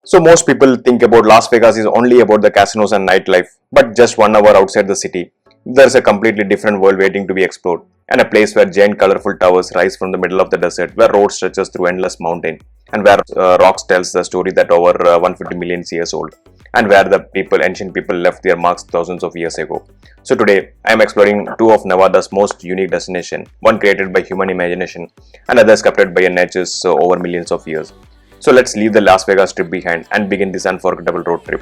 So most people think about Las Vegas is only about the casinos and nightlife, but just 1 hour outside the city, there's a completely different world waiting to be explored, and a place where giant colorful towers rise from the middle of the desert, where road stretches through endless mountain, and where rocks tells the story that over 150 million years old, and where the ancient people left their marks thousands of years ago. So today, I am exploring two of Nevada's most unique destinations, one created by human imagination, and other sculpted by nature's over millions of years. So let's leave the Las Vegas trip behind and begin this unforgettable road trip.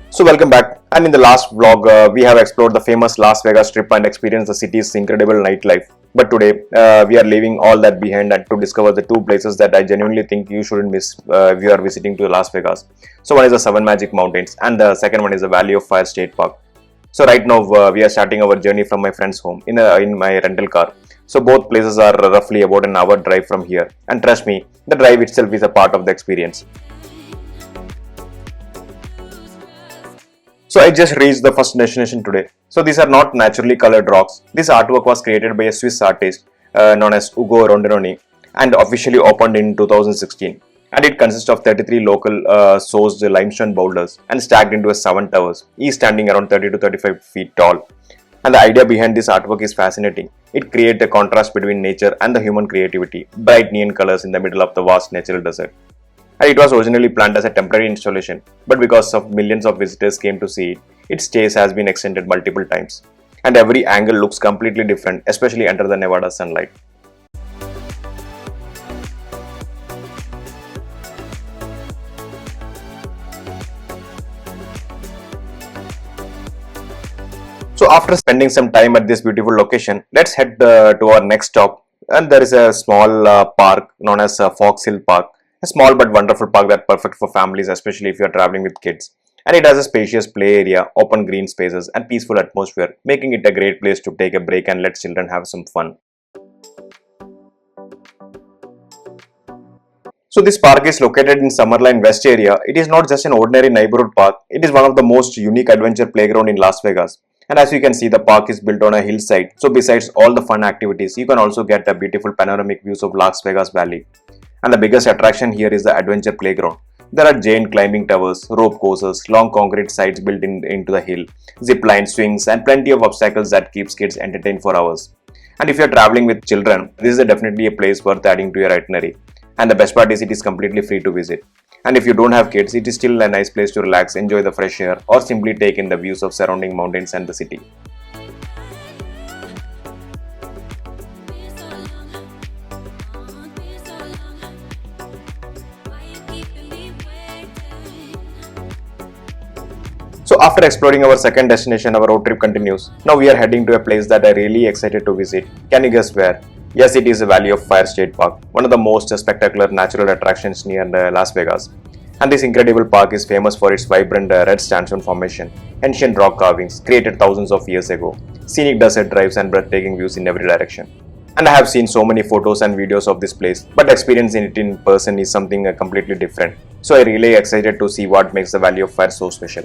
So welcome back, and in the last vlog we have explored the famous Las Vegas Strip and experienced the city's incredible nightlife. But today we are leaving all that behind and to discover the two places that I genuinely think you shouldn't miss if you are visiting to Las Vegas. So one is the Seven Magic Mountains and the second one is the Valley of Fire State Park. So right now we are starting our journey from my friend's home in my rental car. So both places are roughly about an hour drive from here, and trust me, the drive itself is a part of the experience. So I just reached the first destination today. So these are not naturally colored rocks. This artwork was created by a Swiss artist known as Ugo Rondinone and officially opened in 2016. And it consists of 33 local sourced limestone boulders and stacked into 7 towers, each standing around 30 to 35 feet tall. And the idea behind this artwork is fascinating. It creates a contrast between nature and the human creativity, bright neon colors in the middle of the vast natural desert. And it was originally planned as a temporary installation, but because of millions of visitors came to see it, its stays has been extended multiple times. And every angle looks completely different, especially under the Nevada sunlight. So after spending some time at this beautiful location, let's head to our next stop. And there is a small park known as Fox Hill Park. A small but wonderful park that's perfect for families, especially if you are traveling with kids. And it has a spacious play area, open green spaces and peaceful atmosphere, making it a great place to take a break and let children have some fun. So this park is located in Summerlin West area. It is not just an ordinary neighborhood park. It is one of the most unique adventure playground in Las Vegas. And as you can see, the park is built on a hillside. So besides all the fun activities, you can also get a beautiful panoramic views of Las Vegas Valley. And the biggest attraction here is the adventure playground. There are giant climbing towers, rope courses, long concrete sides built into the hill, zip line swings and plenty of obstacles that keeps kids entertained for hours. And if you are traveling with children, this is definitely a place worth adding to your itinerary. And the best part is it is completely free to visit. And if you don't have kids, it is still a nice place to relax, enjoy the fresh air or simply take in the views of surrounding mountains and the city. So after exploring our second destination, our road trip continues. Now we are heading to a place that I'm really excited to visit. Can you guess where? Yes, it is the Valley of Fire State Park, one of the most spectacular natural attractions near Las Vegas. And this incredible park is famous for its vibrant red sandstone formation, ancient rock carvings created thousands of years ago, scenic desert drives and breathtaking views in every direction. And I have seen so many photos and videos of this place, but experiencing it in person is something completely different. So I'm really excited to see what makes the Valley of Fire so special.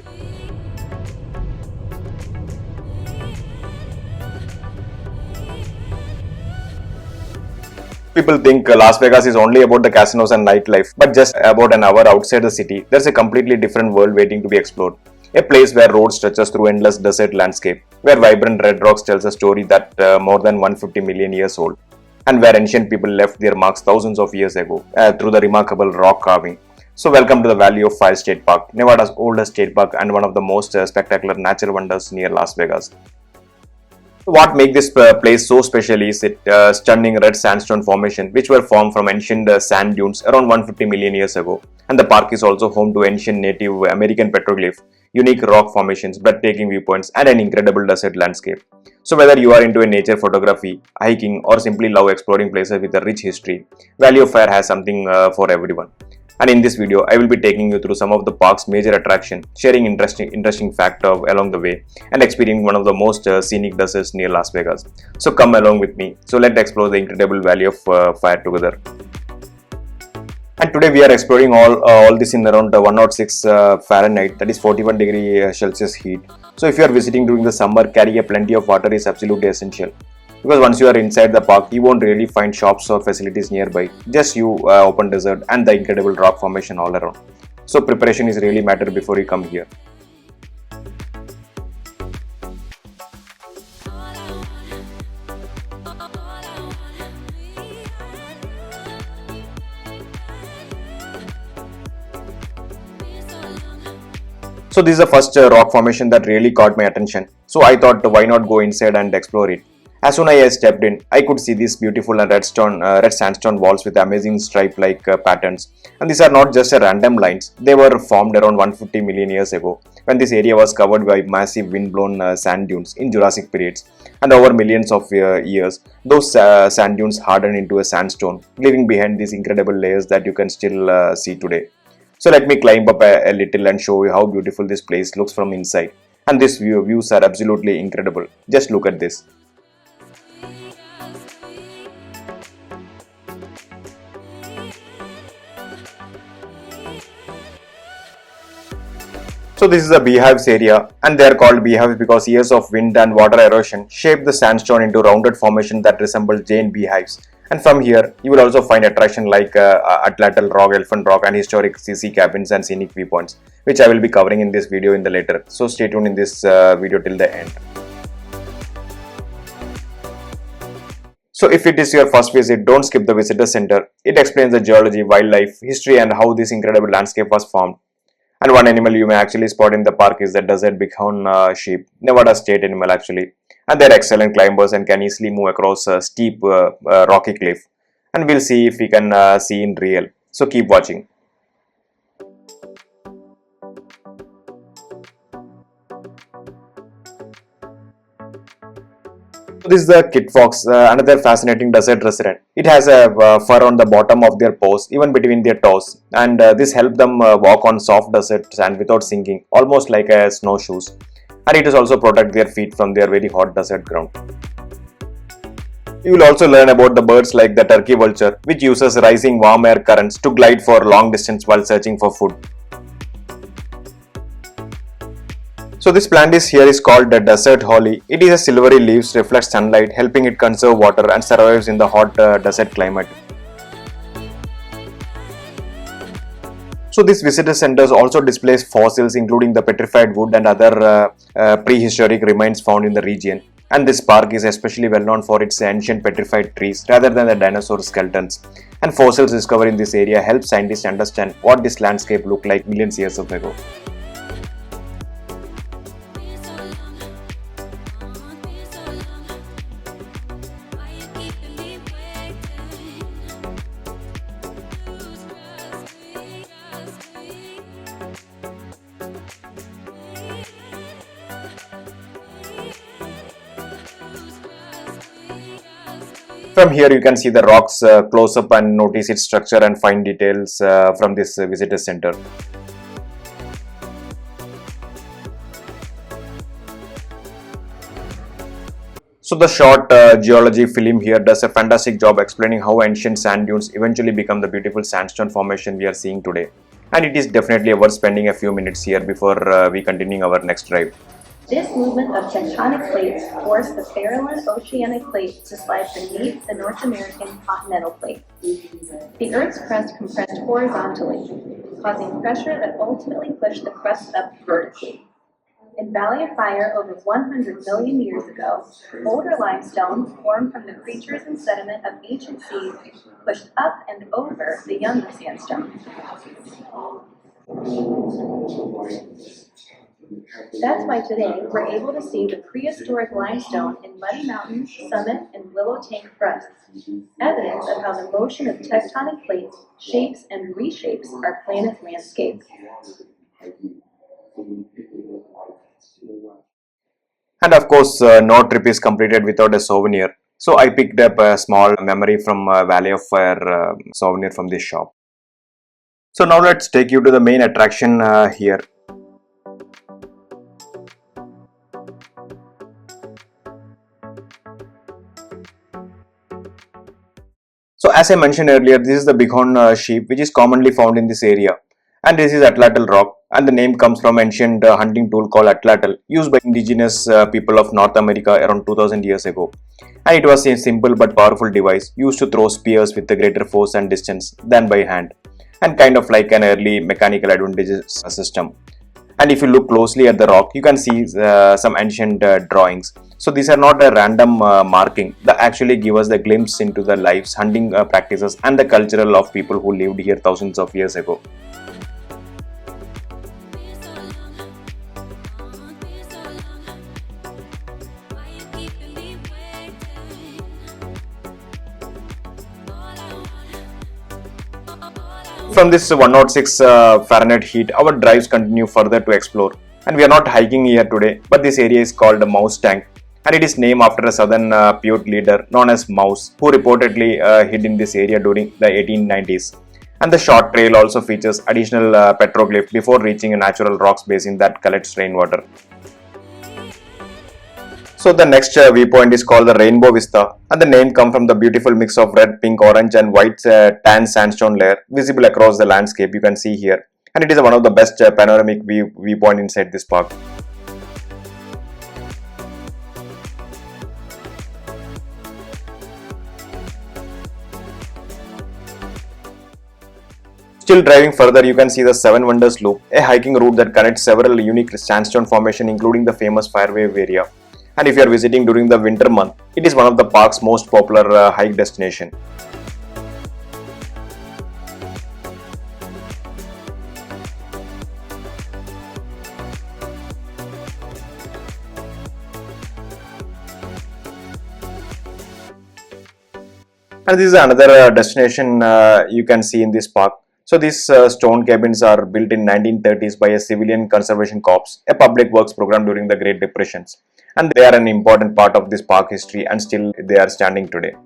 People think Las Vegas is only about the casinos and nightlife, but just about an hour outside the city, there's a completely different world waiting to be explored. A place where road stretches through endless desert landscape, where vibrant red rocks tells a story that more than 150 million years old, and where ancient people left their marks thousands of years ago through the remarkable rock carving. So welcome to the Valley of Fire State Park, Nevada's oldest state park and one of the most spectacular natural wonders near Las Vegas. What makes this place so special is its stunning red sandstone formation, which were formed from ancient sand dunes around 150 million years ago. And the park is also home to ancient Native American petroglyphs, unique rock formations, breathtaking viewpoints, and an incredible desert landscape. So whether you are into nature photography, hiking, or simply love exploring places with a rich history, Valley of Fire has something for everyone. And in this video, I will be taking you through some of the park's major attractions, sharing interesting facts along the way, and experiencing one of the most scenic deserts near Las Vegas. So come along with me. So let's explore the incredible Valley of Fire together. And today we are exploring all this in around 106 Fahrenheit, that is 41 degree Celsius heat. So if you are visiting during the summer, carry a plenty of water is absolutely essential. because once you are inside the park, you won't really find shops or facilities nearby. Just you, open desert and the incredible rock formation all around. So preparation is really matter before you come here. So this is the first rock formation that really caught my attention. So I thought, why not go inside and explore it. As soon as I stepped in, I could see these beautiful red sandstone walls with amazing stripe-like patterns. And these are not just random lines; they were formed around 150 million years ago, when this area was covered by massive wind-blown sand dunes in Jurassic periods. And over millions of years, those sand dunes hardened into a sandstone, leaving behind these incredible layers that you can still see today. So let me climb up a little and show you how beautiful this place looks from inside. And these views are absolutely incredible. Just look at this. So this is the beehives area, and they are called beehives because years of wind and water erosion shaped the sandstone into rounded formation that resemble giant beehives. And from here, you will also find attraction like Atlatl Rock, Elephant Rock, and historic CC cabins and scenic viewpoints, which I will be covering in this video in the later. So stay tuned in this video till the end. So if it is your first visit, don't skip the visitor center. It explains the geology, wildlife, history, and how this incredible landscape was formed. And one animal you may actually spot in the park is the desert bighorn sheep, Nevada state animal actually. And they're excellent climbers and can easily move across a steep rocky cliff. And we'll see if we can see in real. So keep watching. So this is the kit fox, another fascinating desert resident. It has a fur on the bottom of their paws, even between their toes, and this helps them walk on soft desert sand without sinking, almost like a snowshoes. And it is also protect their feet from their very hot desert ground. You will also learn about the birds like the turkey vulture, which uses rising warm air currents to glide for long distance while searching for food. So this plant here is called the desert holly. It is a silvery leaves reflects sunlight, helping it conserve water and survives in the hot desert climate. So this visitor centers also displays fossils including the petrified wood and other prehistoric remains found in the region. And this park is especially well known for its ancient petrified trees rather than the dinosaur skeletons. And fossils discovered in this area help scientists understand what this landscape looked like millions of years ago. From here you can see the rocks close up and notice its structure and find details from this visitor center. So the short geology film here does a fantastic job explaining how ancient sand dunes eventually become the beautiful sandstone formation we are seeing today. And it is definitely worth spending a few minutes here before we continue our next drive. This movement of tectonic plates forced the parallel oceanic plate to slide beneath the North American continental plate. The Earth's crust compressed horizontally, causing pressure that ultimately pushed the crust up vertically. In Valley of Fire over 100 million years ago, older limestone formed from the creatures and sediment of ancient seas pushed up and over the younger sandstone. That's why today we're able to see the prehistoric limestone in Muddy Mountain, Summit, and Willow Tank crusts, evidence of how the motion of tectonic plates shapes and reshapes our planet's landscape. And of course, no trip is completed without a souvenir. So I picked up a small memory from Valley of Fire souvenir from this shop. So now let's take you to the main attraction here. So as I mentioned earlier, this is the bighorn sheep which is commonly found in this area, and this is Atlatl Rock. and the name comes from ancient hunting tool called Atlatl, used by indigenous people of North America around 2000 years ago. And it was a simple but powerful device used to throw spears with a greater force and distance than by hand, and kind of like an early mechanical advantages system. And if you look closely at the rock, you can see some ancient drawings. So these are not a random marking. They actually give us the glimpse into the lives, hunting practices, and the cultural of people who lived here thousands of years ago. From this 106 Fahrenheit heat, our drives continue further to explore. And we are not hiking here today, but this area is called the Mouse Tank, and it is named after a southern Pute leader known as Mouse, who reportedly hid in this area during the 1890s. And the short trail also features additional petroglyph before reaching a natural rocks basin that collects rainwater. So the next viewpoint is called the Rainbow Vista, and the name comes from the beautiful mix of red, pink, orange and white tan sandstone layer visible across the landscape you can see here. And it is one of the best panoramic viewpoint inside this park. Still driving further, you can see the Seven Wonders Loop, a hiking route that connects several unique sandstone formations including the famous Firewave area. And if you are visiting during the winter month, it is one of the park's most popular hike destination. And this is another destination you can see in this park. So these stone cabins are built in 1930s by a civilian conservation corps, a public works program during the Great Depressions. And they are an important part of this park history and still they are standing today.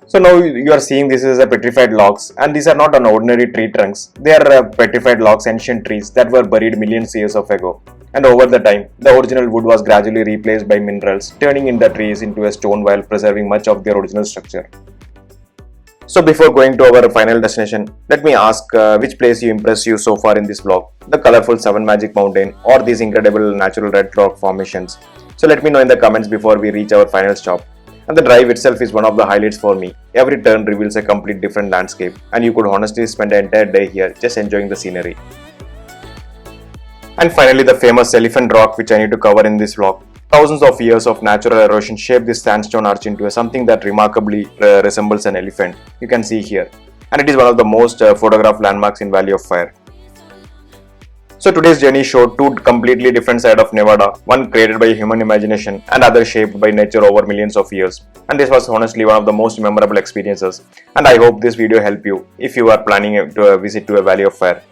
So now you are seeing this is a petrified logs, and these are not an ordinary tree trunks. They are petrified logs, ancient trees that were buried millions of years ago. And over the time, the original wood was gradually replaced by minerals, turning in the trees into a stone while preserving much of their original structure. So before going to our final destination, let me ask which place you impressed you so far in this vlog, the colorful Seven Magic Mountain or these incredible natural red rock formations. So let me know in the comments before we reach our final stop. And the drive itself is one of the highlights for me. Every turn reveals a complete different landscape, and you could honestly spend an entire day here just enjoying the scenery. And finally the famous Elephant Rock, which I need to cover in this vlog. Thousands of years of natural erosion shaped this sandstone arch into something that remarkably resembles an elephant. You can see here. And it is one of the most photographed landmarks in Valley of Fire. So today's journey showed two completely different sides of Nevada, one created by human imagination and other shaped by nature over millions of years. And this was honestly one of the most memorable experiences. And I hope this video helped you if you are planning to visit to a Valley of Fire.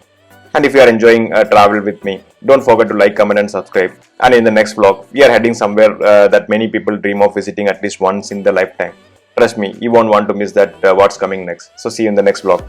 And if you are enjoying travel with me, don't forget to like, comment and subscribe. And in the next vlog, we are heading somewhere that many people dream of visiting at least once in their lifetime. Trust me, you won't want to miss that what's coming next. So see you in the next vlog.